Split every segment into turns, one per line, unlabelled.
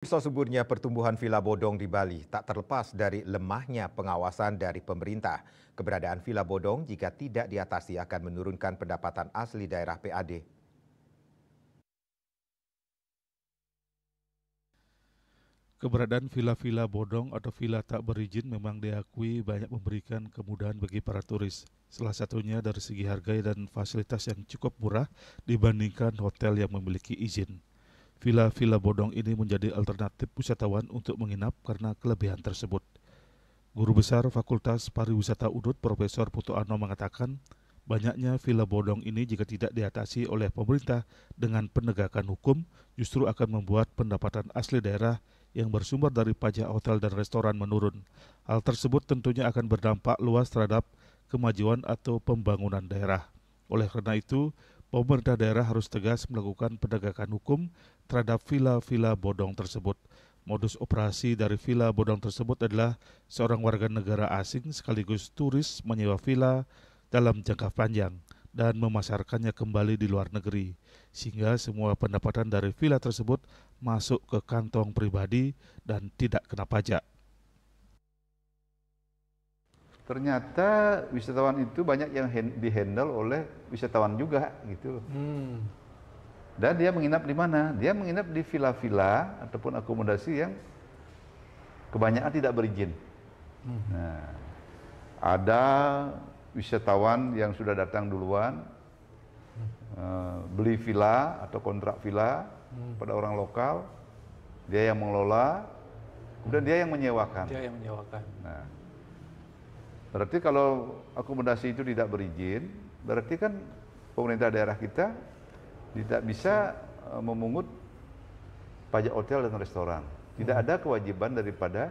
Suburnya pertumbuhan villa bodong di Bali tak terlepas dari lemahnya pengawasan dari pemerintah. Keberadaan villa bodong jika tidak diatasi akan menurunkan pendapatan asli daerah PAD.
Keberadaan villa-villa bodong atau villa tak berizin memang diakui banyak memberikan kemudahan bagi para turis. Salah satunya dari segi harga dan fasilitas yang cukup murah dibandingkan hotel yang memiliki izin. Villa-villa bodong ini menjadi alternatif wisatawan untuk menginap karena kelebihan tersebut. Guru Besar Fakultas Pariwisata UNUD Profesor Putu Ano mengatakan, banyaknya villa bodong ini jika tidak diatasi oleh pemerintah dengan penegakan hukum justru akan membuat pendapatan asli daerah yang bersumber dari pajak hotel dan restoran menurun. Hal tersebut tentunya akan berdampak luas terhadap kemajuan atau pembangunan daerah. Oleh karena itu, pemerintah daerah harus tegas melakukan penegakan hukum terhadap villa-villa bodong tersebut. Modus operasi dari villa bodong tersebut adalah seorang warga negara asing sekaligus turis menyewa villa dalam jangka panjang dan memasarkannya kembali di luar negeri, sehingga semua pendapatan dari villa tersebut masuk ke kantong pribadi dan tidak kena pajak.
Ternyata wisatawan itu banyak yang dihandle oleh wisatawan juga gitu. Dan dia menginap di mana? Dia menginap di villa-villa ataupun akomodasi yang kebanyakan tidak berizin. Nah, ada wisatawan yang sudah datang duluan, beli villa atau kontrak villa pada orang lokal, dia yang mengelola, kemudian dia yang menyewakan. Nah, berarti kalau akomodasi itu tidak berizin, berarti kan pemerintah daerah kita tidak bisa memungut pajak hotel dan restoran. Tidak ada kewajiban daripada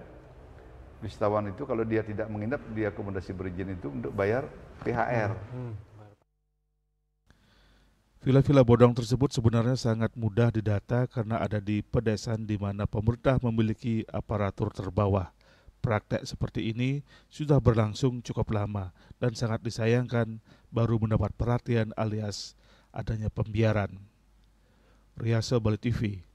wisatawan itu kalau dia tidak menginap di akomodasi berizin itu untuk bayar PHR.
Villa-villa bodong tersebut sebenarnya sangat mudah didata karena ada di pedesaan di mana pemerintah memiliki aparatur terbawah. Praktek seperti ini sudah berlangsung cukup lama dan sangat disayangkan baru mendapat perhatian alias adanya pembiaran. Riasa Bali TV.